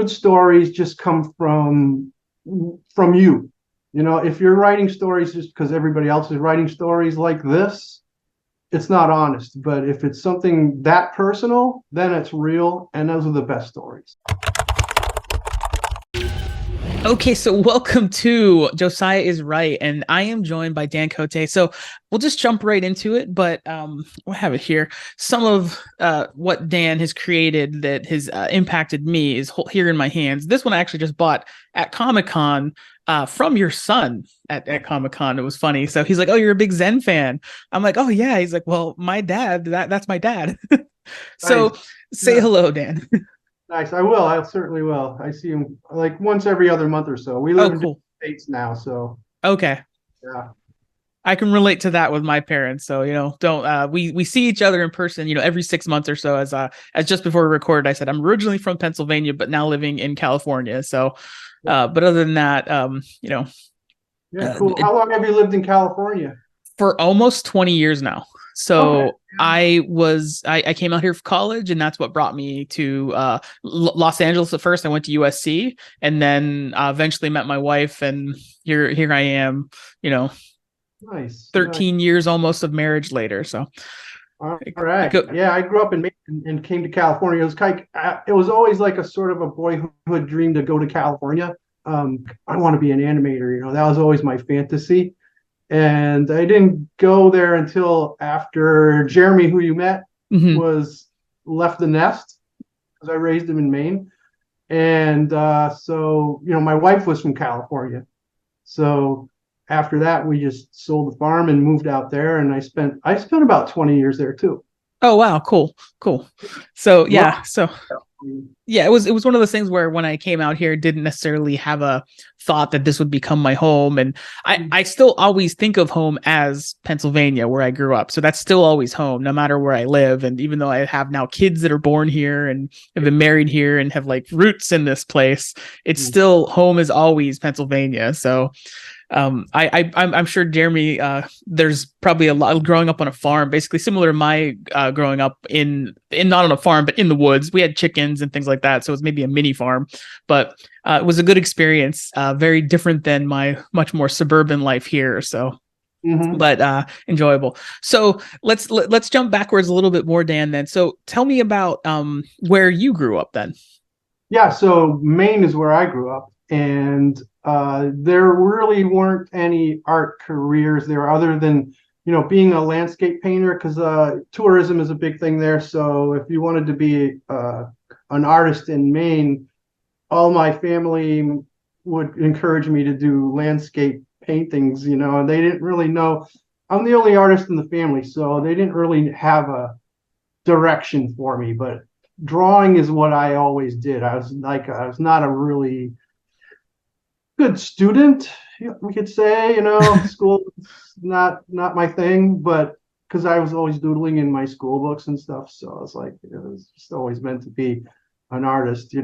good stories just come from you. If you're writing stories just because everybody else is writing stories like this, it's not honest. But if it's something that personal, then it's real, and those are the best stories. Okay, so welcome to Josiah is Right, and I am joined by Dan Cote. So we'll just jump right into it, but we'll have it here. Some of what Dan has created that has impacted me is here in my hands. This one I actually just bought at Comic-Con from your son at Comic-Con. It was funny. So he's like, "Oh, you're a big Zen fan." I'm like, "Oh yeah." He's like, "Well, my dad, that's my dad." Nice. So say Yeah. hello, Dan. Nice. I will. I certainly will. I see him like once every other month or so. We live Oh, in different cool. states now, so Okay. yeah. I can relate to that with my parents. So, don't we see each other in person, every 6 months or so as just before we recorded, I said I'm originally from Pennsylvania, but now living in California. So but other than that, Yeah, cool. How long have you lived in California? for almost 20 years now. Okay. So I came out here for college, and that's what brought me to Los Angeles at first. I went to USC, and then eventually met my wife, and here I am, you know, Nice. Nice. 13 years almost of marriage later. So All I right. go, Yeah, I grew up in Maine and came to California. It was always like a sort of a boyhood dream to go to California. I want to be an animator, that was always my fantasy. And I didn't go there until after Jeremy, who you met, mhm. was left the nest because I raised him in Maine. And so, my wife was from California. So after that, we just sold the farm and moved out there. And I spent about 20 years there too. Oh wow, cool. So Love it. yeah, it was one of those things where when I came out here, didn't necessarily have a thought that this would become my home, and I still always think of home as Pennsylvania, where I grew up. So that's still always home, no matter where I live. And even though I have now kids that are born here and have been married here and have like roots in this place, it's still home is always Pennsylvania. So I'm sure Jeremy, there's probably a lot growing up on a farm, basically similar to my growing up in not on a farm but in the woods. We had chickens and things like that, so it was maybe a mini farm, but it was a good experience. Very different than my much more suburban life here. So, Mm-hmm. but enjoyable. So let's jump backwards a little bit more, Dan. Then, so tell me about where you grew up then. Yeah, so Maine is where I grew up, and there really weren't any art careers there other than, being a landscape painter because tourism is a big thing there. So if you wanted to be an artist in Maine, all my family would encourage me to do landscape paintings, and they didn't really know. I'm the only artist in the family, so they didn't really have a direction for me, but drawing is what I always did. I was not a really good student, we could say, school not my thing, but because I was always doodling in my school books and stuff, so I was like, it was just always meant to be an artist.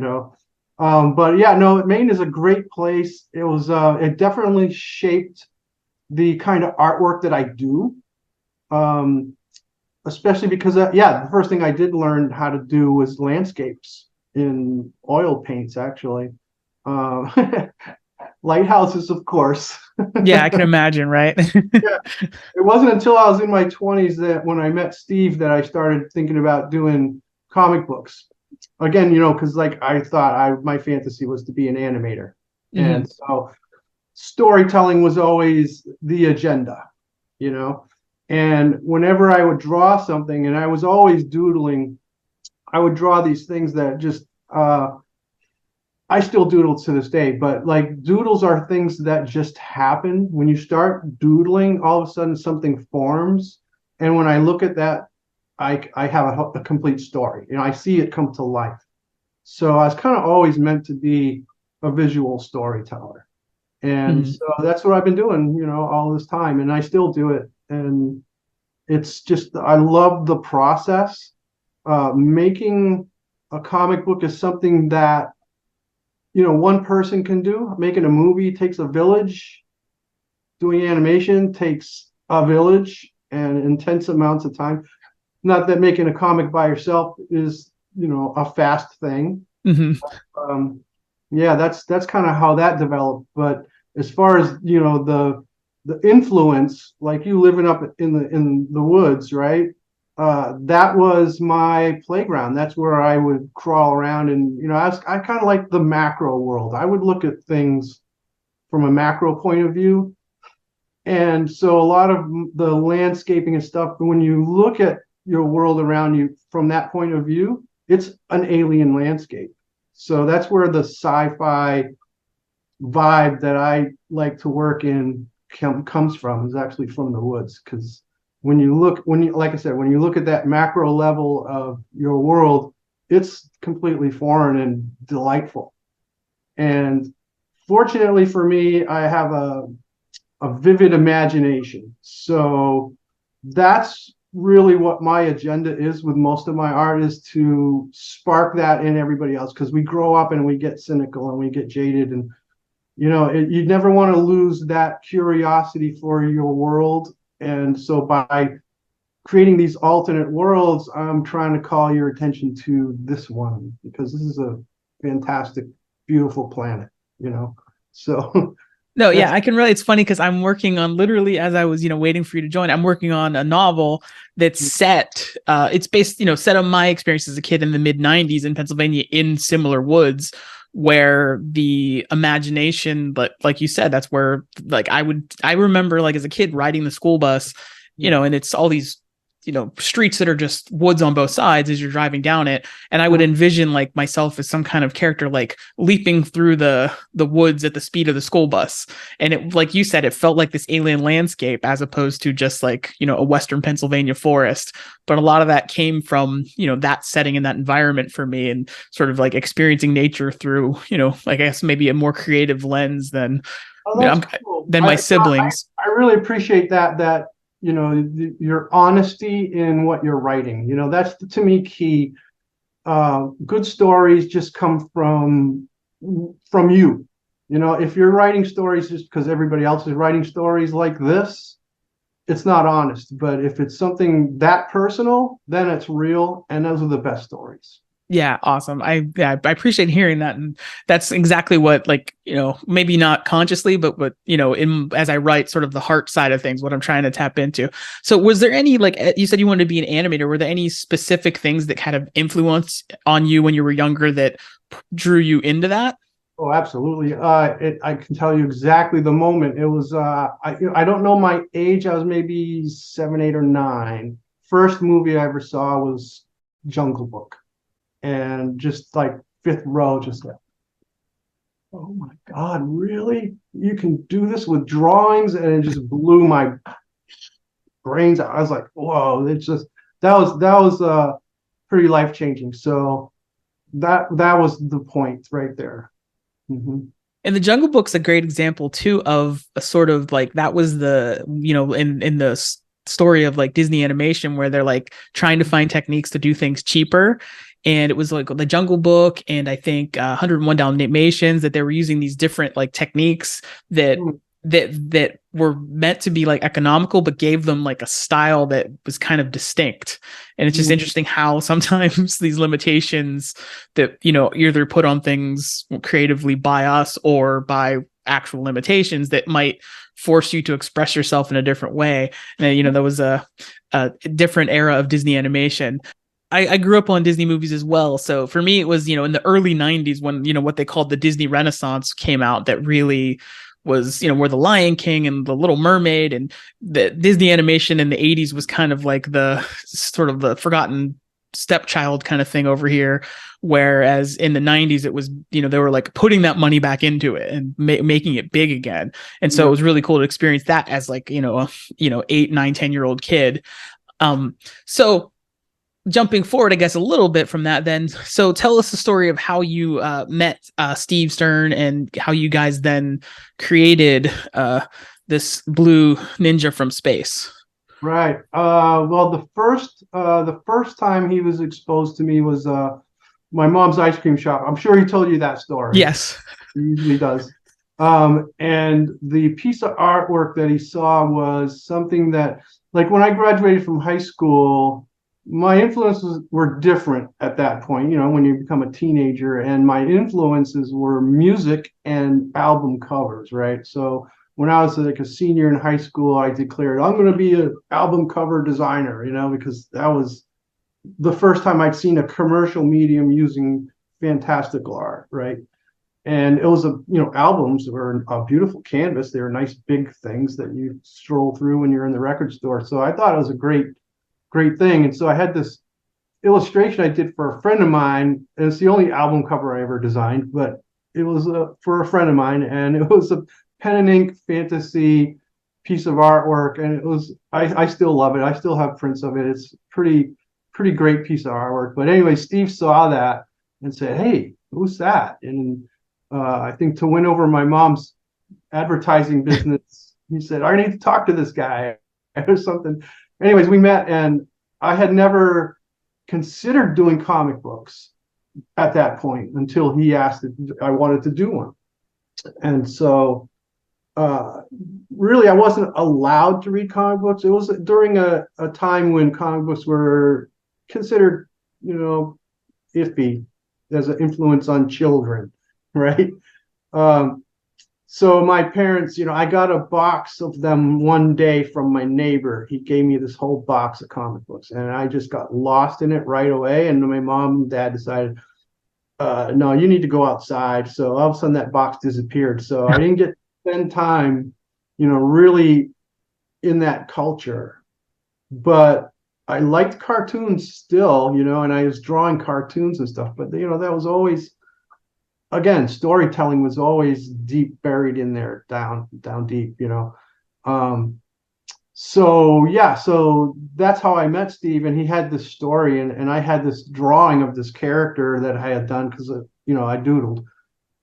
But yeah, no, Maine is a great place. It definitely shaped the kind of artwork that I do. Um, Especially because yeah, the first thing I did learn how to do was landscapes in oil paints, actually. uh, Lighthouses, of course. Yeah, I can imagine, right? Yeah, it wasn't until I was in my 20s that when I met Steve that I started thinking about doing comic books again, because like I thought my fantasy was to be an animator, Mhm. and so storytelling was always the agenda, you know and whenever I would draw something, and I was always doodling, I would draw these things that just I still doodle to this day, but like doodles are things that just happen. When you start doodling, all of a sudden something forms. And when I look at that, I have a complete story. I see it come to life. So I was kind of always meant to be a visual storyteller. And Mhm. so that's what I've been doing, all this time. And I still do it. And it's just, I love the process. Making a comic book is something that one person can do. Making a movie takes a village. Doing animation takes a village and intense amounts of time. Not that making a comic by yourself is, a fast thing. Mhm. Yeah, that's kind of how that developed. But as far as, the influence, like you living up in the woods, right? That was my playground. That's where I would crawl around, and I kind of like the macro world. I would look at things from a macro point of view. And so a lot of the landscaping and stuff, when you look at your world around you from that point of view, it's an alien landscape. So that's where the sci-fi vibe that I like to work in comes from, is actually from the woods. Because like I said, when you look at that macro level of your world, it's completely foreign and delightful. And fortunately for me, I have a vivid imagination. So that's really what my agenda is with most of my art, is to spark that in everybody else, because we grow up and we get cynical and we get jaded, and you never want to lose that curiosity for your world. And so by creating these alternate worlds, I'm trying to call your attention to this one, because this is a fantastic, beautiful planet, so No, yeah, that's I can relate. It's funny because I'm working on, literally as I was, waiting for you to join, I'm working on a novel that's set. It's based, set on my experience as a kid in the mid '90s in Pennsylvania in similar woods, where the imagination, but like you said, that's where like I remember like as a kid riding the school bus, and it's all these streets that are just woods on both sides as you're driving down it, and I would envision like myself as some kind of character like leaping through the woods at the speed of the school bus, and it, like you said, it felt like this alien landscape as opposed to just like a western Pennsylvania forest. But a lot of that came from that setting and that environment for me, and sort of like experiencing nature through I guess maybe a more creative lens than Oh, that's cool. than my siblings. I really appreciate that your honesty in what you're writing. That's to me key. Good stories just come from you. If you're writing stories just because everybody else is writing stories like this, it's not honest. But if it's something that personal, then it's real, and those are the best stories. Yeah, awesome. I appreciate hearing that, and that's exactly what, like, maybe not consciously, but in as I write, sort of the heart side of things, what I'm trying to tap into. So was there any, like you said you wanted to be an animator, were there any specific things that kind of influenced on you when you were younger that drew you into that? Oh, absolutely. I can tell you exactly the moment. It was, I don't know my age. I was maybe 7, 8, or 9. First movie I ever saw was Jungle Book, and just like fifth row, just like, oh my God, really? You can do this with drawings? And it just blew my brains out. I was like, whoa! It's just that was pretty life changing. So that was the point right there. Mhm. And the Jungle Book's a great example too of a sort of like, that was the in the story of like Disney animation, where they're like trying to find techniques to do things cheaper. And it was like the Jungle Book, and I think 101 Dalmatians, that they were using these different like techniques that Mm. that were meant to be like economical, but gave them like a style that was kind of distinct. And it's just Mm. interesting how sometimes these limitations that either put on things creatively by us or by actual limitations that might force you to express yourself in a different way. And there was a different era of Disney animation. I grew up on Disney movies as well. So for me, it was, in the early '90s when, what they called the Disney Renaissance came out, that really was, where the Lion King and the Little Mermaid, and the Disney animation in the '80s was kind of like the sort of the forgotten stepchild kind of thing over here. Whereas in the '90s, it was, they were like putting that money back into it and making it big again. And so it Yeah. was really cool to experience that as like, a, 8, 9, 10-year-old kid. So jumping forward, I guess, a little bit from that then. So tell us the story of how you met Steve Stern, and how you guys then created this blue ninja from space. Right. Well, the first time he was exposed to me was my mom's ice cream shop. I'm sure he told you that story. Yes. He usually does. And the piece of artwork that he saw was something that, like, when I graduated from high school, my influences were different at that point, when you become a teenager, and my influences were music and album covers, right? So when I was like a senior in high school, I declared I'm going to be an album cover designer, because that was the first time I'd seen a commercial medium using fantastical art, right? And it was albums were a beautiful canvas. They were nice big things that you stroll through when you're in the record store. So I thought it was a great thing. And so I had this illustration I did for a friend of mine, and it's the only album cover I ever designed, but it was for a friend of mine, and it was a pen and ink fantasy piece of artwork, and it was I still love it. I still have prints of it. It's pretty great piece of artwork. But anyway, Steve saw that and said, "Hey, who's that?" And I think to win over my mom's advertising business, he said, "I need to talk to this guy," or something. Anyways, we met, and I had never considered doing comic books at that point until he asked if I wanted to do one. And so really I wasn't allowed to read comic books. It was during a time when comic books were considered, iffy as an influence on children, right? So my parents, I got a box of them one day from my neighbor. He gave me this whole box of comic books, and I just got lost in it right away. And my mom and dad decided, no, you need to go outside. So all of a sudden that box disappeared. So I didn't get to spend time, really in that culture. But I liked cartoons still, and I was drawing cartoons and stuff. But, that was always, again, storytelling was always deep buried in there, down deep, so that's how I met Steve, and he had this story, and I had this drawing of this character that I had done because I doodled,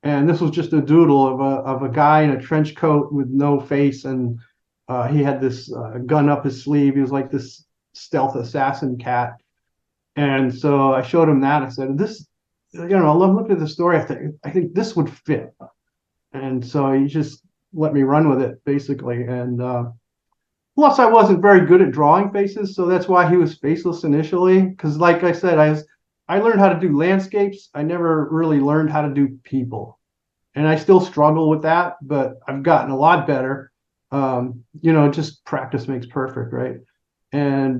and this was just a doodle of a guy in a trench coat with no face, and he had this gun up his sleeve. He was like this stealth assassin cat, and so I showed him that. I said, "This, look at the story. I think this would fit," and so he just let me run with it basically, and. Plus, I wasn't very good at drawing faces, so that's why he was faceless initially. Because, like I said, I learned how to do landscapes. I never really learned how to do people, and I still struggle with that. But I've gotten a lot better. Just practice makes perfect, right? And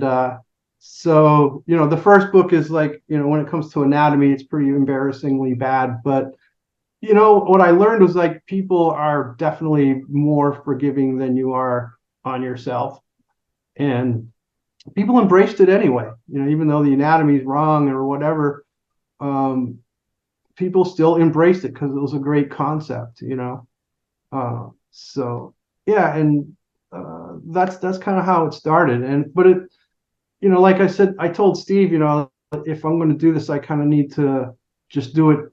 so, the first book is like, when it comes to anatomy, it's pretty embarrassingly bad. But what I learned was like people are definitely more forgiving than you are on yourself, and people embraced it anyway, even though the anatomy is wrong or whatever. People still embraced it because it was a great concept, so yeah. And that's kind of how it started. But it, like I said, I told Steve, if I'm going to do this, I kind of need to just do it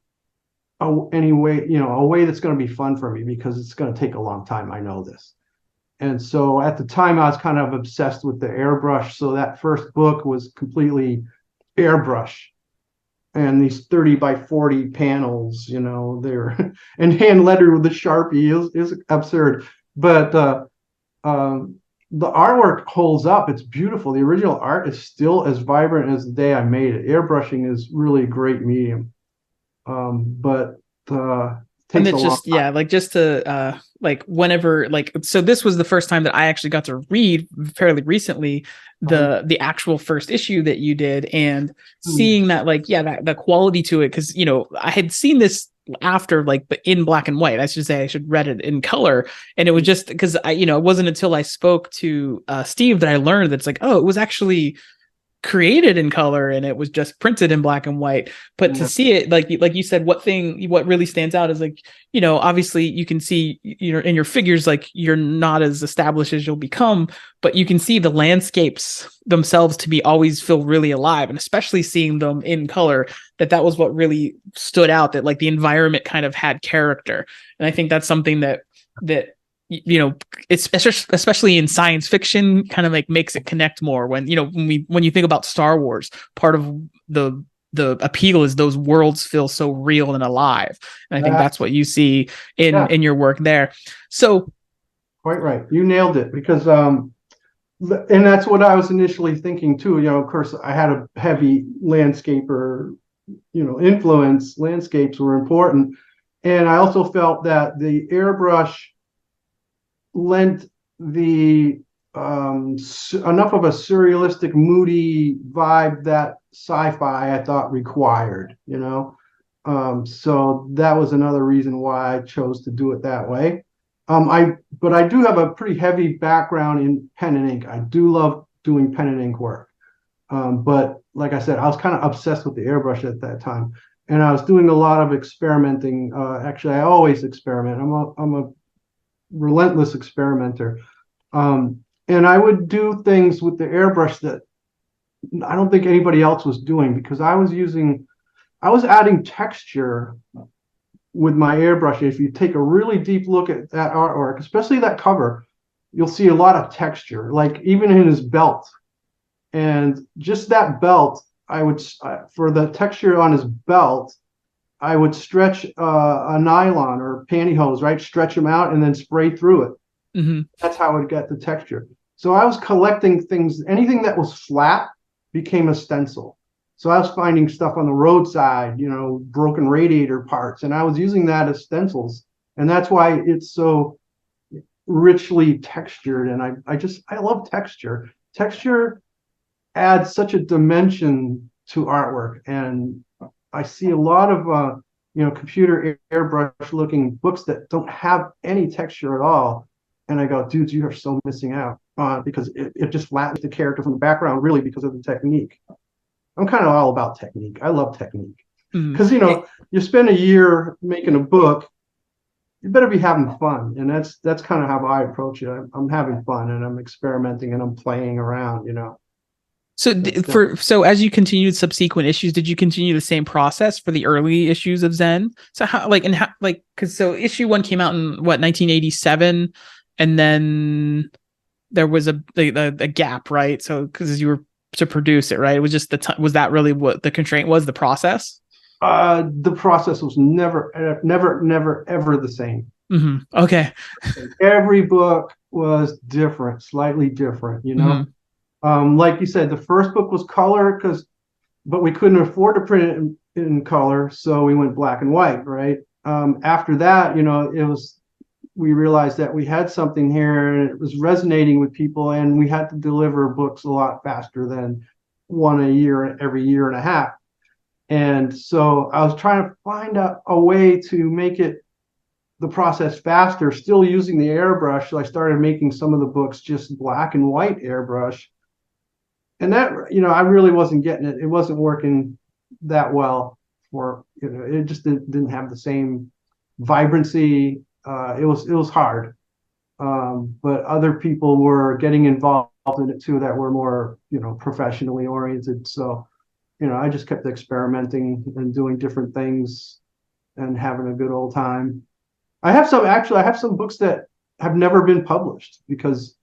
anyway, a way that's going to be fun for me, because it's going to take a long time. I know this. And so at the time, I was kind of obsessed with the airbrush. So that first book was completely airbrush, and these 30 by 40 panels, they're and hand lettered with a Sharpie is absurd. But the artwork holds up. It's beautiful. The original art is still as vibrant as the day I made it. Airbrushing is really a great medium. But and it's just, yeah, like just to like whenever, like, so this was the first time that I actually got to read fairly recently the actual first issue that you did, and seeing that, like, yeah, that the quality to it, because I had seen this after, like, but in black and white. I should say I should read it in color, and it was just because it wasn't until I spoke to Steve that I learned that it's like, oh, it was actually created in color and it was just printed in black and white. But to see it, like you said, what really stands out is, like, obviously you can see, in your figures, like, you're not as established as you'll become, but you can see the landscapes themselves to be always feel really alive, and especially seeing them in color, that was what really stood out, that, like, the environment kind of had character. And I think that's something that it's especially in science fiction, kind of like makes it connect more when you think about Star Wars. Part of the appeal is those worlds feel so real and alive, and I think that's what you see in your work there. So quite right, you nailed it, because And that's what I was initially thinking too. Of course, I had a heavy landscaper, influence. Landscapes were important. And I also felt that the airbrush lent the enough of a surrealistic, moody vibe that sci-fi I thought required. So that was another reason why I chose to do it that way. But I do have a pretty heavy background in pen and ink. I do love doing pen and ink work. But like I said, I was kind of obsessed with the airbrush at that time, and I was doing a lot of experimenting. Actually, I always experiment. I'm a relentless experimenter. And I would do things with the airbrush that I don't think anybody else was doing, because I was adding texture with my airbrush. If you take a really deep look at that artwork, especially that cover, you'll see a lot of texture, like even in his belt. And just that belt, for the texture on his belt, I would stretch a nylon or pantyhose, right? Stretch them out and then spray through it. Mm-hmm. That's how I would get the texture. So I was collecting things, anything that was flat became a stencil. So I was finding stuff on the roadside, broken radiator parts, and I was using that as stencils. And that's why it's so richly textured. And I love texture. Texture adds such a dimension to artwork. And I see a lot of, computer airbrush looking books that don't have any texture at all. And I go, dudes, you are so missing out, because it just flattens the character from the background, really, because of the technique. I'm kind of all about technique. I love technique. Because, you spend a year making a book, you better be having fun. And that's kind of how I approach it. I'm having fun, and I'm experimenting, and I'm playing around. So as you continued subsequent issues, did you continue the same process for the early issues of Zen? So because issue 1 came out in what, 1987, and then there was a gap, right? So because you were to produce it, right? It was just was that really what the constraint was, the process? The process was never, ever the same. Mm-hmm. Okay. Every book was different, slightly different. Like you said, the first book was color, but we couldn't afford to print it in color, so we went black and white, right? After that, we realized that we had something here, and it was resonating with people, and we had to deliver books a lot faster than one a year, every year and a half. And so I was trying to find a way to make the process faster, still using the airbrush. So I started making some of the books just black and white airbrush. And that, I really wasn't getting it. It wasn't working that well it just didn't have the same vibrancy. It was hard. But other people were getting involved in it too, that were more, professionally oriented. So, I just kept experimenting and doing different things and having a good old time. I have some books that have never been published because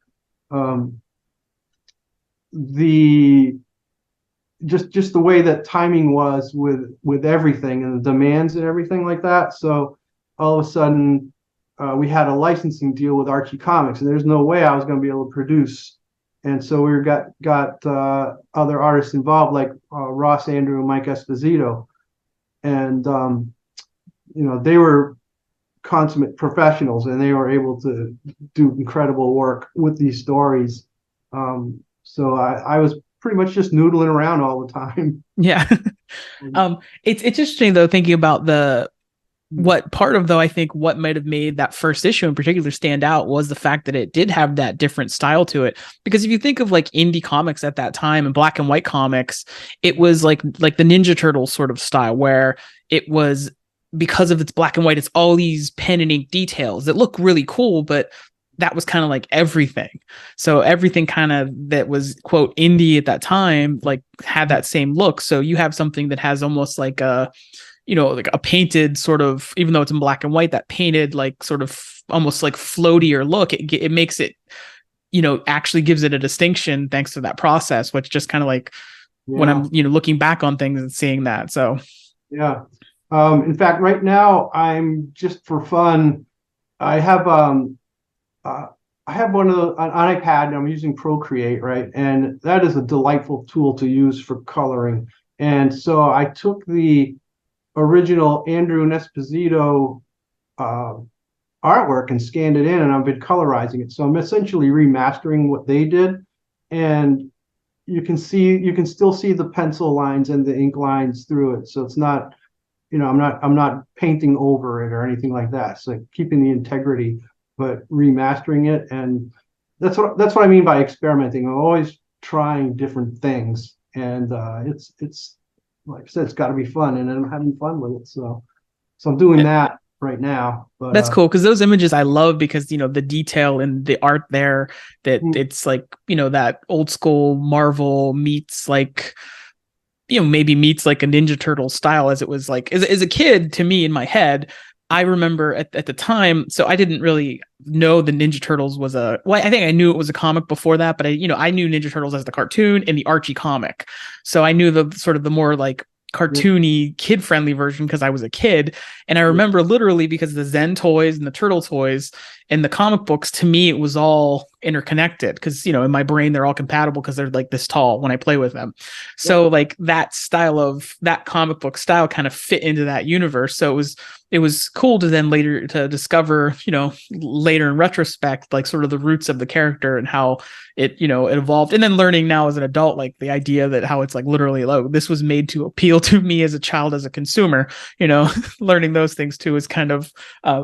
just the way that timing was with everything and the demands and everything like that. So all of a sudden we had a licensing deal with Archie Comics, and there's no way I was going to be able to produce. And so we got other artists involved, like Ross Andrew and Mike Esposito, and they were consummate professionals, and they were able to do incredible work with these stories. So I was pretty much just noodling around all the time. Yeah. It's interesting though, thinking about I think what might have made that first issue in particular stand out was the fact that it did have that different style to it. Because if you think of like indie comics at that time and black and white comics, it was like the Ninja Turtles sort of style, where it was, because of its black and white, it's all these pen and ink details that look really cool, but that was kind of like everything. So everything kind of that was quote indie at that time, like had that same look. So you have something that has almost like a painted sort of, even though it's in black and white, that painted like sort of almost like floatier look. It makes it, actually gives it a distinction thanks to that process, which just kind of like when I'm, looking back on things and seeing that. So, yeah. In fact, right now I'm just for fun. I have I have one of the an iPad and I'm using Procreate, right? And that is a delightful tool to use for coloring. And so I took the original Andrew Nesposito uh, artwork and scanned it in, and I've been colorizing it. So I'm essentially remastering what they did, and you can still see the pencil lines and the ink lines through it. So it's not, I'm not painting over it or anything like that. So keeping the integrity, but remastering it, and that's what I mean by experimenting. I'm always trying different things, and it's like I said, it's got to be fun, and I'm having fun with it. So I'm doing that right now. But That's cool because those images I love because the detail and the art there that it's like that old school Marvel meets like maybe meets like a Ninja Turtle style as it was like as a kid to me in my head. I remember at the time, so I didn't really know the Ninja Turtles was I think I knew it was a comic before that, but I knew Ninja Turtles as the cartoon and the Archie comic. So I knew the sort of the more like cartoony kid friendly version because I was a kid. And I remember literally because the Zen toys and the Turtle toys and the comic books, to me, it was all interconnected because, in my brain, they're all compatible because they're like this tall when I play with them. So like that style of that comic book style kind of fit into that universe. So it was cool to then later to discover, later in retrospect, like sort of the roots of the character and how it evolved. And then learning now as an adult, like the idea that how it's like literally, oh, this was made to appeal to me as a child, as a consumer, learning those things too is kind of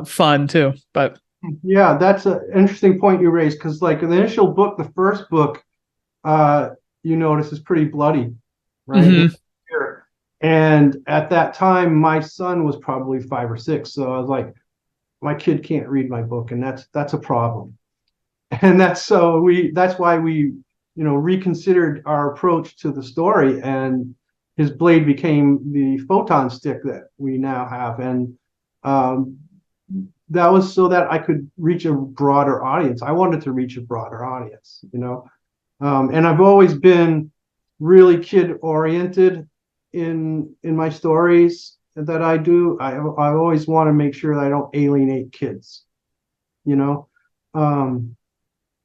fun too. But yeah, that's an interesting point you raised because like the initial book, the first book, you notice is pretty bloody, right? Mm-hmm. And at that time, my son was probably 5 or 6. So I was like, my kid can't read my book, and that's a problem. And that's why we, reconsidered our approach to the story, and his blade became the photon stick that we now have. And that was so that I could reach a broader audience. I wanted to reach a broader audience. And I've always been really kid oriented in my stories that I do. I always want to make sure that I don't alienate kids, you know. Um,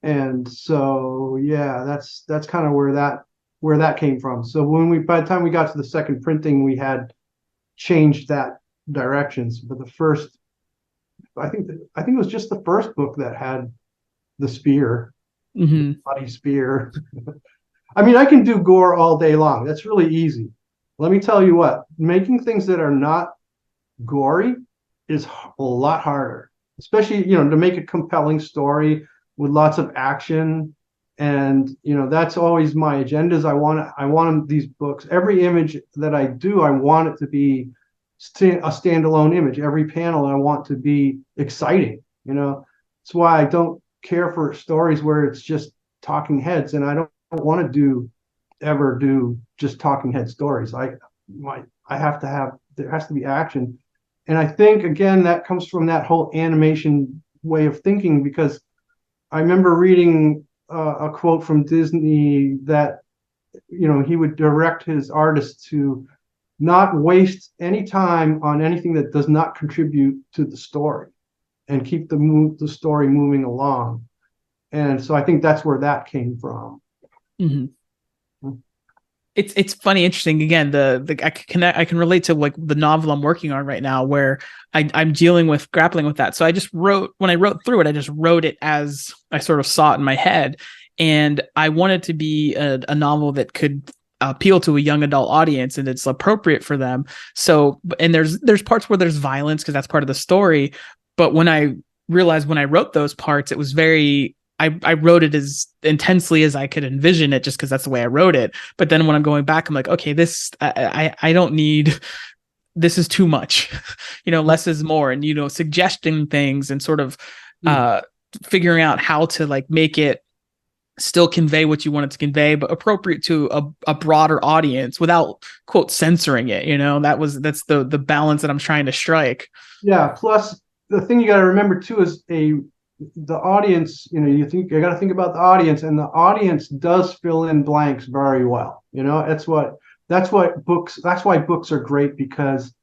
and so yeah, that's kind of where that came from. So by the time we got to the second printing, we had changed that directions. But the first, I think it was just the first book that had the spear, Mm-hmm. bloody spear. I mean, I can do gore all day long. That's really easy. Let me tell you what, making things that are not gory is a lot harder, especially, to make a compelling story with lots of action. And, that's always my agendas. I want these books, every image that I do, I want it to be a standalone image. Every panel I want to be exciting. That's why I don't care for stories where it's just talking heads, and I don't want to ever do just talking head stories. I have to have, there has to be action. And I think again that comes from that whole animation way of thinking, because I remember reading a quote from Disney that he would direct his artists to not waste any time on anything that does not contribute to the story, and keep the story moving along. And so I think that's where that came from. Mm-hmm. It's funny, interesting. Again, I can relate to like the novel I'm working on right now, where I'm grappling with that. So when I wrote through it, I just wrote it as I sort of saw it in my head, and I wanted to be a novel that could appeal to a young adult audience and it's appropriate for them. So, and there's parts where there's violence because that's part of the story. But when I realized when I wrote those parts, it was I wrote it as intensely as I could envision it just because that's the way I wrote it. But then when I'm going back, I'm like, okay, I don't need, this is too much, less is more. And, suggesting things and sort of figuring out how to like make it still convey what you want it to convey, but appropriate to a broader audience without quote censoring it. That's the balance that I'm trying to strike. Yeah. Plus the thing you got to remember too is the audience, you got to think about the audience, and the audience does fill in blanks very well. That's why books are great, because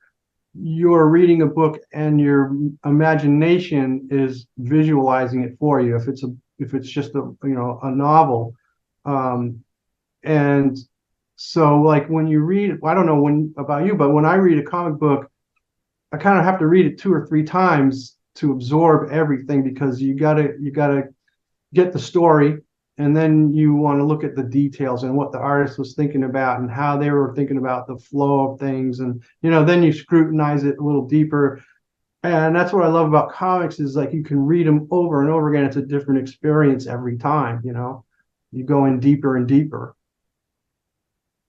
you're reading a book and your imagination is visualizing it for you. If it's if it's just a novel. Um, and so like when you read, I don't know when about you, but when I read a comic book, I kind of have to read it 2 or 3 times to absorb everything, because you gotta get the story, and then you want to look at the details and what the artist was thinking about and how they were thinking about the flow of things, and then you scrutinize it a little deeper. And that's what I love about comics, is like you can read them over and over again. It's a different experience every time. You go in deeper and deeper.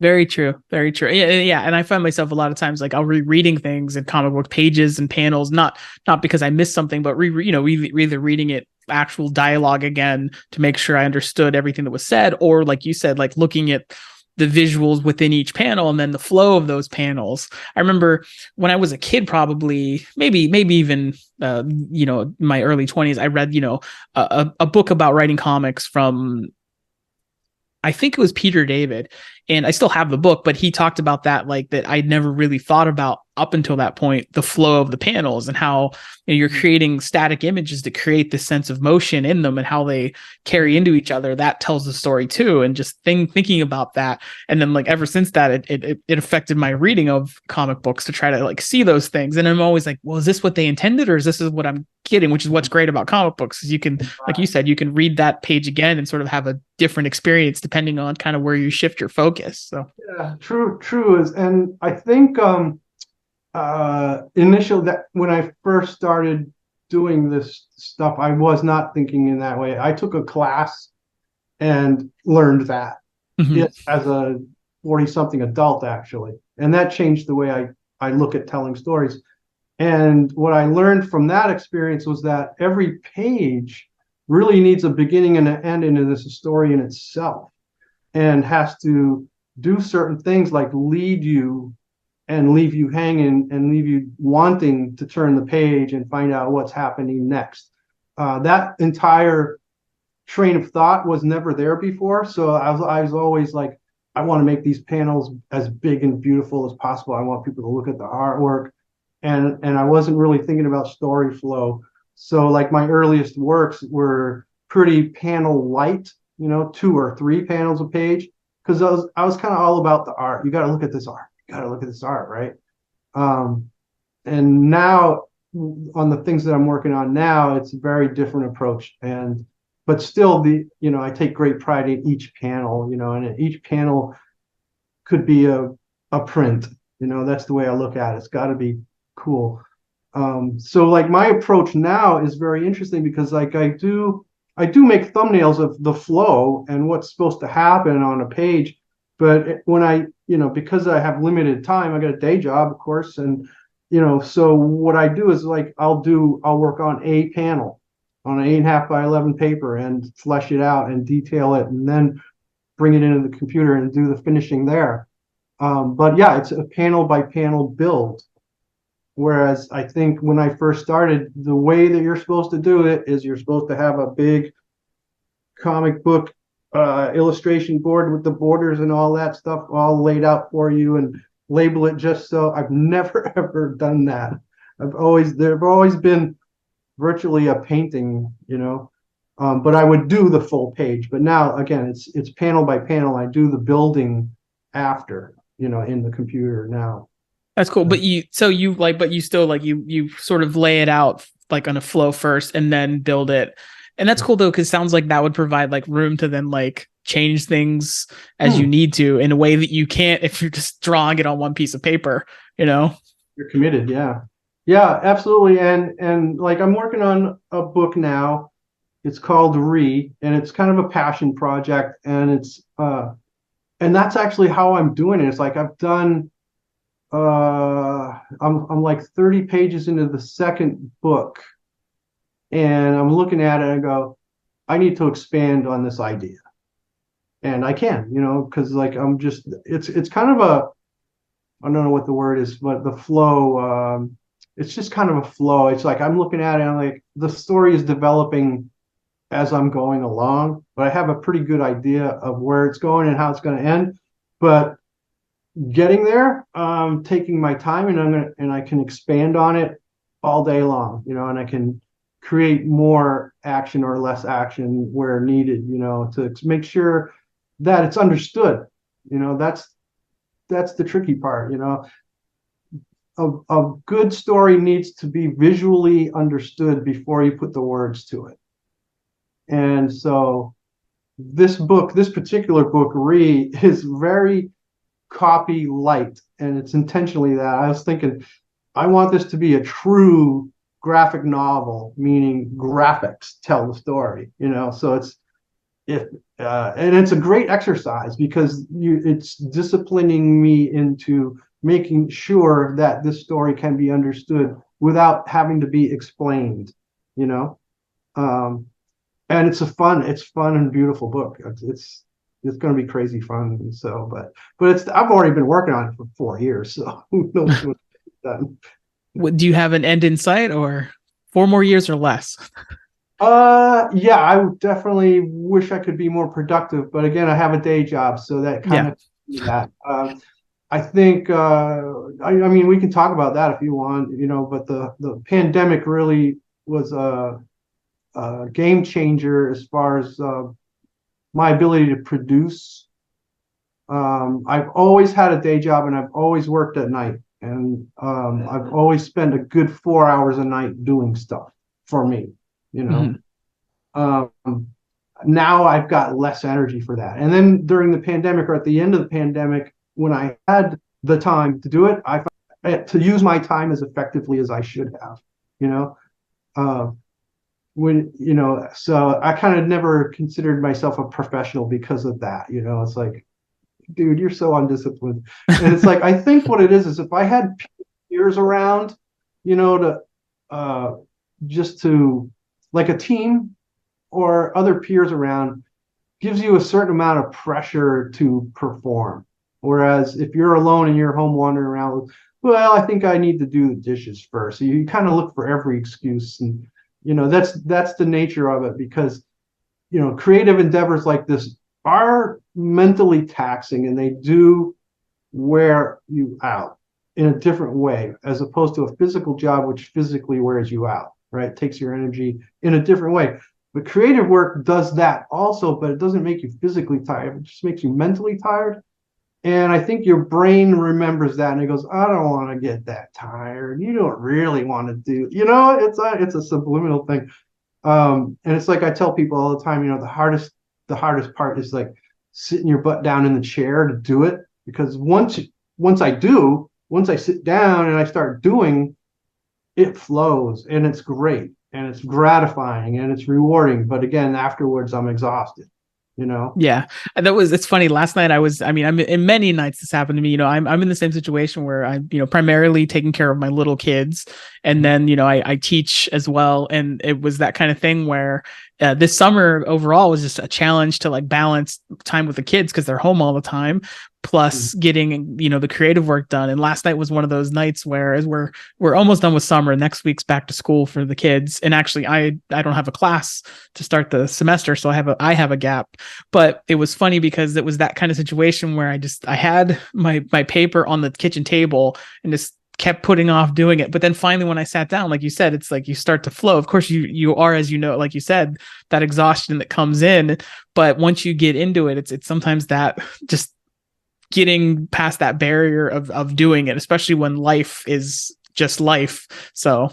Very true. Very true. Yeah, yeah. And I find myself a lot of times like I'll reading things in comic book pages and panels, not because I missed something, but either reading it actual dialogue again to make sure I understood everything that was said, or like you said, like looking at the visuals within each panel and then the flow of those panels. I remember when I was a kid, probably maybe even my early 20s, I read a book about writing comics from, I think it was Peter David, and I still have the book, but he talked about that, like that I'd never really thought about up until that point, the flow of the panels and how you're creating static images to create this sense of motion in them and how they carry into each other. That tells the story too. And just thinking about that. And then like ever since that, it affected my reading of comic books to try to like see those things. And I'm always like, well, is this what they intended, or is this what I'm getting? Which is what's great about comic books, is you can, like you said, you can read that page again and sort of have a different experience depending on kind of where you shift your focus. So Yeah, true is, and I think initial that when I first started doing this stuff, I was not thinking in that way. I took a class and learned that mhm. as a 40-something adult, actually, and that changed the way I look at telling stories. And what I learned from that experience was that every page really needs a beginning and an end, and it is a story in itself, and has to do certain things like lead you and leave you hanging and leave you wanting to turn the page and find out what's happening next. That entire train of thought was never there before. So I was always like, I want to make these panels as big and beautiful as possible. I want people to look at the artwork. And I wasn't really thinking about story flow. So like my earliest works were pretty panel light, 2 or 3 panels a page, because I was kind of all about the art. You got to look at this art. You got to look at this art, right? Um, and now on the things that I'm working on now, it's a very different approach. But still, I take great pride in each panel, and each panel could be a print. That's the way I look at it. It's got to be cool. So like my approach now is very interesting, because like I do make thumbnails of the flow and what's supposed to happen on a page. But when because I have limited time, I got a day job, of course. And, so what I do is like, I'll work on a panel on an 8.5 by 11 paper and flesh it out and detail it, and then bring it into the computer and do the finishing there. But yeah, it's a panel by panel build. Whereas I think when I first started, the way that you're supposed to do it is you're supposed to have a big comic book illustration board with the borders and all that stuff all laid out for you, and label it just so. I've never ever done that. There've always been virtually a painting, but I would do the full page. But now again, it's panel by panel. I do the building after, in the computer now. That's cool. But you still like you sort of lay it out like on a flow first and then build it. And that's cool though, because it sounds like that would provide like room to then like change things as you need to in a way that you can't if you're just drawing it on one piece of paper, You're committed, yeah. Yeah, absolutely. And like I'm working on a book now. It's called and it's kind of a passion project, and and that's actually how I'm doing it. It's like I've done I'm like 30 pages into the second book, and I'm looking at it and I go, I need to expand on this idea. And I can, because like it's kind of I don't know what the word is, but the flow, it's just kind of a flow. It's like I'm looking at it and I'm like, the story is developing as I'm going along, but I have a pretty good idea of where it's going and how it's going to end. But getting there, taking my time, and I can expand on it all day long, and I can create more action or less action where needed, to make sure that it's understood. That's the tricky part. A good story needs to be visually understood before you put the words to it. And so this particular book, is very copy light, and it's intentionally that. I was thinking, I want this to be a true graphic novel, meaning graphics tell the story, so and it's a great exercise because it's disciplining me into making sure that this story can be understood without having to be explained, you know. And it's fun and beautiful book. It's going to be crazy fun. And so, but I've already been working on it for 4 years, so who knows what's done. Do you have an end in sight, or 4 more years or less? Yeah, I would definitely wish I could be more productive, but again, I have a day job, so that kind of that. I think I mean, we can talk about that if you want, but the pandemic really was a game changer as far as my ability to produce. I've always had a day job and I've always worked at night, and I've always spent a good 4 hours a night doing stuff for me, Now I've got less energy for that. And then during the pandemic, or at the end of the pandemic, when I had the time to do it, I found to use my time as effectively as I should have, so I kind of never considered myself a professional because of that. It's like, dude, you're so undisciplined. And it's like, I think what it is if I had peers around, to just to like a team or other peers around gives you a certain amount of pressure to perform. Whereas if you're alone and you're home wandering around, well, I think I need to do the dishes first. So you kind of look for every excuse, and that's the nature of it, because creative endeavors like this are mentally taxing, and they do wear you out in a different way, as opposed to a physical job which physically wears you out, right? It takes your energy in a different way. But creative work does that also, but it doesn't make you physically tired. It just makes you mentally tired. And I think your brain remembers that, and it goes, I don't want to get that tired. You don't really want to do, it's a subliminal thing. And it's like I tell people all the time, the hardest part is like sitting your butt down in the chair to do it. Because once I sit down and I start doing, it flows, and it's great, and it's gratifying, and it's rewarding. But again, afterwards, I'm exhausted. Yeah, it's funny. Last night I'm in many nights this happened to me. I'm in the same situation where I'm, primarily taking care of my little kids. And then, I teach as well. And it was that kind of thing where this summer overall was just a challenge to like balance time with the kids because they're home all the time, plus getting, the creative work done. And last night was one of those nights where, as we're almost done with summer, next week's back to school for the kids. And actually I don't have a class to start the semester, so I have a gap. But it was funny because it was that kind of situation where I had my paper on the kitchen table and just kept putting off doing it. But then finally, when I sat down, like you said, it's like you start to flow. Of course, you are, as like you said, that exhaustion that comes in. But once you get into it, it's sometimes that just getting past that barrier of doing it, especially when life is just life. So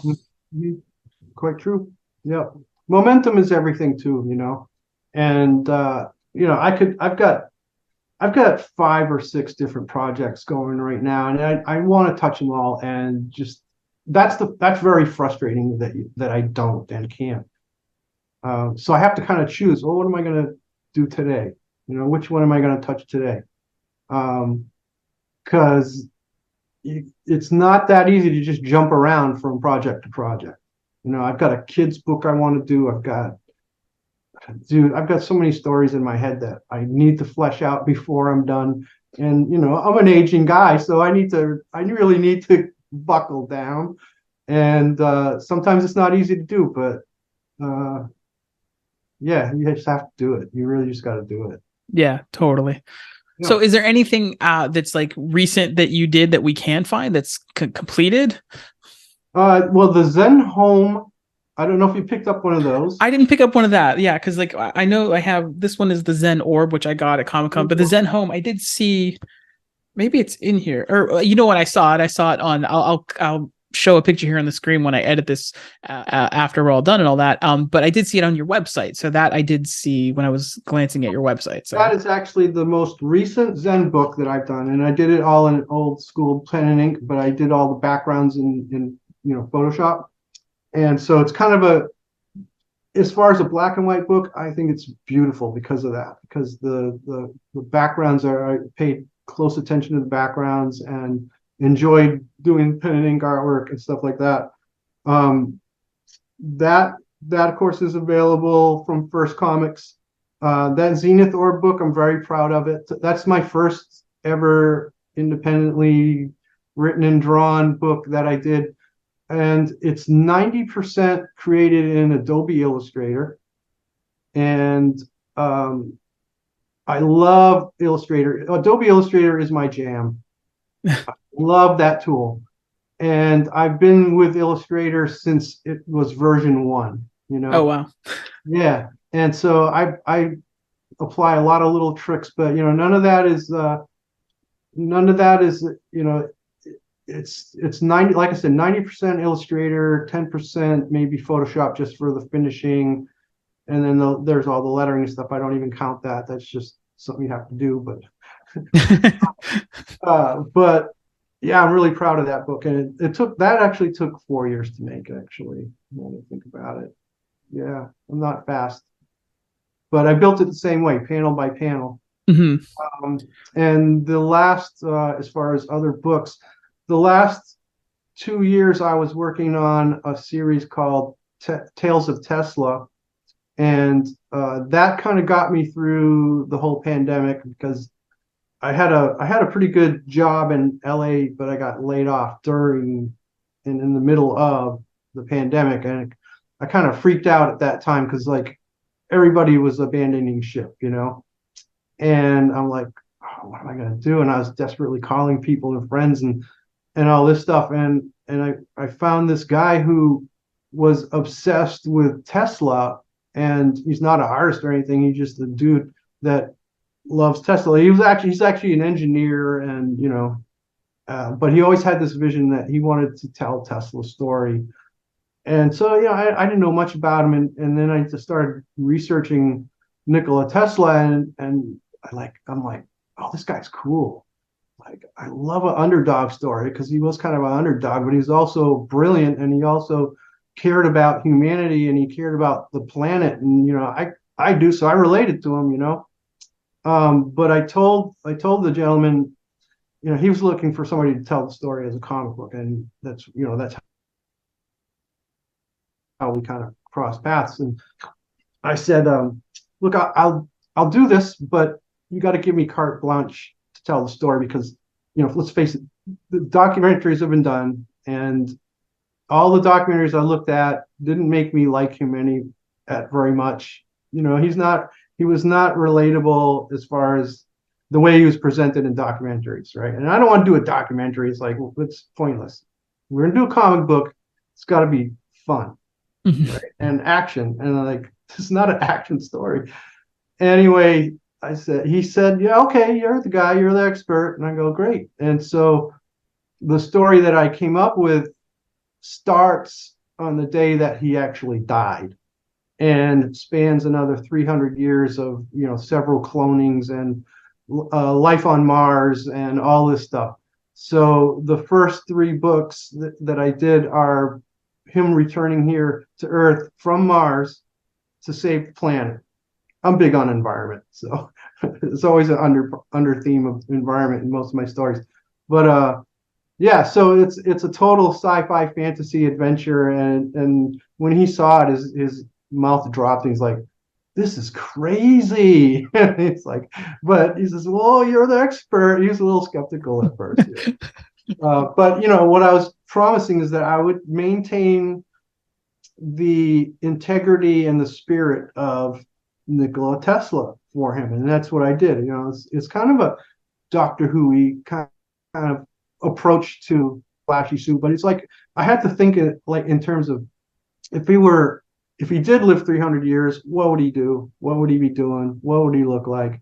quite true. Yeah. Momentum is everything too, and I've got 5 or 6 different projects going right now, and I want to touch them all, and just that's very frustrating that I don't and can't. So I have to kind of choose. Well, what am I going to do today? Which one am I going to touch today? Because it's not that easy to just jump around from project to project. I've got a kid's book I want to do. I've got so many stories in my head that I need to flesh out before I'm done. And, I'm an aging guy, so I really need to buckle down. And sometimes it's not easy to do, but yeah, you just have to do it. You really just got to do it. Yeah, totally. Yeah. So is there anything that's like recent that you did that we can find that's completed? Well, the Zen home I don't know if you picked up one of those. I didn't pick up one of that. Yeah, because like I know I have this one is the Zen Orb, which I got at Comic Con, but the Zen Home I did see. Maybe it's in here, or you know what? I saw it. I saw it on. I'll show a picture here on the screen when I edit this after we're all done and all that. But I did see it on your website, so that I did see when I was glancing at your website. So that is actually the most recent Zen book that I've done, and I did it all in old school pen and ink, but I did all the backgrounds in Photoshop, and so it's kind of as far as a black and white book, I think it's beautiful because of that, because the backgrounds I paid close attention to the backgrounds and enjoyed doing pen and ink artwork and stuff like that. That of course is available from First Comics. That Zenith Orb book, I'm very proud of it. That's my first ever independently written and drawn book that I did. And it's 90% created in Adobe Illustrator. And I love Illustrator. Adobe Illustrator is my jam. I love that tool. And I've been with Illustrator since it was version 1, Oh wow. Yeah. And so I apply a lot of little tricks, but none of that is it's 90, like I said, 90% Illustrator, 10% maybe Photoshop just for the finishing, and then there's all the lettering and stuff. I don't even count that. That's just something you have to do. But yeah, I'm really proud of that book, and it actually took 4 years to make. Actually, when I think about it, yeah, I'm not fast, but I built it the same way, panel by panel. Mm-hmm. And the last, as far as other books, the last 2 years I was working on a series called Tales of Tesla, and that kind of got me through the whole pandemic, because I had a pretty good job in LA, but I got laid off in the middle of the pandemic, and I kind of freaked out at that time because like everybody was abandoning ship, and I'm like, oh, what am I gonna do? And I was desperately calling people and friends and all this stuff, and I found this guy who was obsessed with Tesla, and he's not an artist or anything. He's just a dude that loves Tesla. He's actually an engineer, and but he always had this vision that he wanted to tell Tesla's story. And so I didn't know much about him, and then I just started researching Nikola Tesla, and I'm like, oh, this guy's cool. Like, I love an underdog story, because he was kind of an underdog, but he's also brilliant, and he also cared about humanity, and he cared about the planet, and I do, so I related to him, but I told the gentleman, he was looking for somebody to tell the story as a comic book, and that's how we kind of crossed paths. And I said, look, I'll do this, but you got to give me carte blanche to tell the story, because let's face it, the documentaries have been done, and all the documentaries I looked at didn't make me like him very much. He was not relatable as far as the way he was presented in documentaries, right? And I don't want to do a documentary. It's like, well, it's pointless. We're gonna do a comic book. It's got to be fun, right? And action. And I'm like, this is not an action story. Anyway, he said, yeah, okay, you're the guy, you're the expert. And I go, great. And so the story that I came up with starts on the day that he actually died, and spans another 300 years of several clonings and life on Mars and all this stuff. So the first 3 books that I did are him returning here to Earth from Mars to save the planet. I'm big on environment, so it's always an under theme of environment in most of my stories. But yeah, so it's a total sci-fi fantasy adventure, and when he saw it, his mouth dropped, and he's like, this is crazy. It's like, but he says, well, you're the expert. He was a little skeptical at first. But what I was promising is that I would maintain the integrity and the spirit of Nikola Tesla for him, and that's what I did. It's kind of a Doctor Who-y kind of approach to Flashy Sue, but it's like I had to think in terms of if he did live 300 years, what would he do? What would he be doing? What would he look like?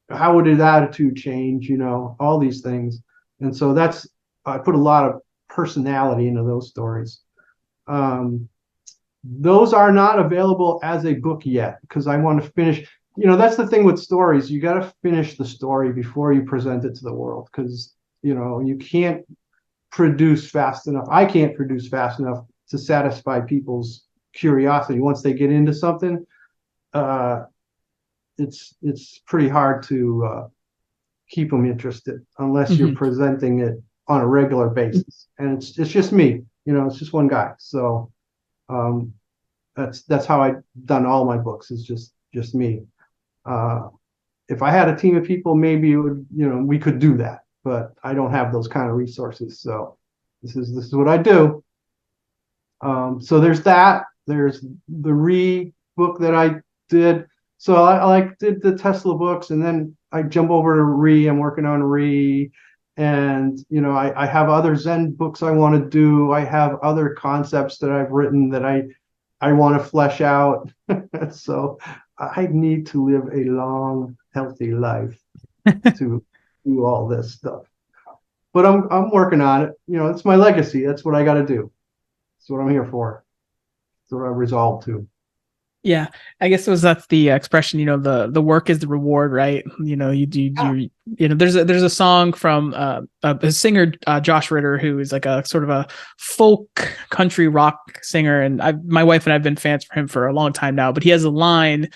How would his attitude change? All these things. And so I put a lot of personality into those stories. Those are not available as a book yet because I want to finish. That's the thing with stories. You got to finish the story before you present it to the world because, you can't produce fast enough. I can't produce fast enough to satisfy people's curiosity. Once they get into something, it's pretty hard to keep them interested unless you're presenting it on a regular basis. And it's just me, it's just one guy. So that's how I've done all my books. It's just me. If I had a team of people, maybe it would, we could do that, but I don't have those kind of resources. So this is what I do. So there's that. There's the book that I did. So I did the Tesla books, and then I jump over to I'm working on and I have other Zen books I want to do. I have other concepts that I've written that I want to flesh out. So I need to live a long, healthy life to do all this stuff. But I'm working on it. It's my legacy. That's what I got to do. That's what I'm here for. That's what I resolved to. Yeah, I guess that's the expression, the work is the reward, right? There's a song from a singer, Josh Ritter, who is like a sort of a folk country rock singer. And my wife and I have been fans for him for a long time now, but he has a line,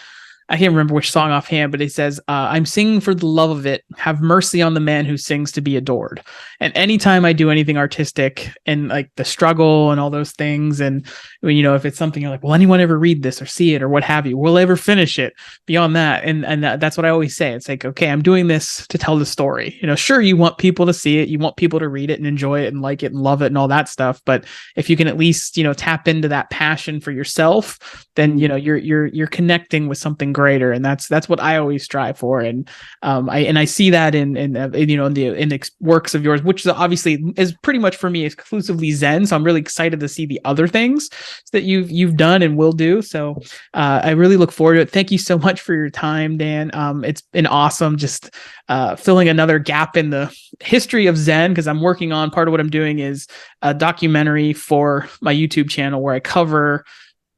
I can't remember which song offhand, but it says, I'm singing for the love of it. Have mercy on the man who sings to be adored. And anytime I do anything artistic and like the struggle and all those things, and if it's something you're like, will anyone ever read this or see it or what have you? Will ever finish it beyond that? And that's what I always say. It's like, okay, I'm doing this to tell the story. Sure, you want people to see it. You want people to read it and enjoy it and like it and love it and all that stuff. But if you can at least, tap into that passion for yourself, then, you're connecting with something greater, and that's what I always strive for. And I see that in the works of yours, which is obviously is pretty much for me exclusively Zen. So I'm really excited to see the other things that you've done and will do. So I really look forward to it. Thank you so much for your time, Dan. It's been awesome just filling another gap in the history of Zen, because I'm working on, part of what I'm doing is a documentary for my YouTube channel where I cover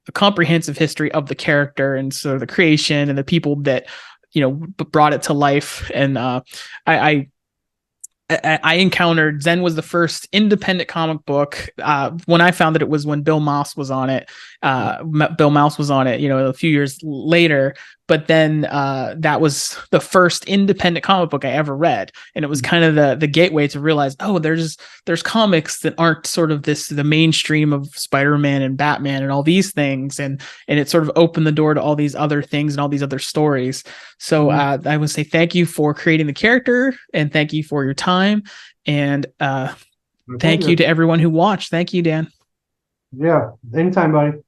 a comprehensive history of the character and sort of the creation and the people that brought it to life. And I encountered Zen was the first independent comic book. When I found it was when Bill Mouse was on it. Bill Mouse was on it, a few years later. But then that was the first independent comic book I ever read, and it was kind of the gateway to realize, oh, there's comics that aren't sort of the mainstream of Spider-Man and Batman and all these things, and it sort of opened the door to all these other things and all these other stories. So I would say thank you for creating the character, and thank you for your time, and thank you to everyone who watched. Thank you, Dan. Yeah, anytime, buddy.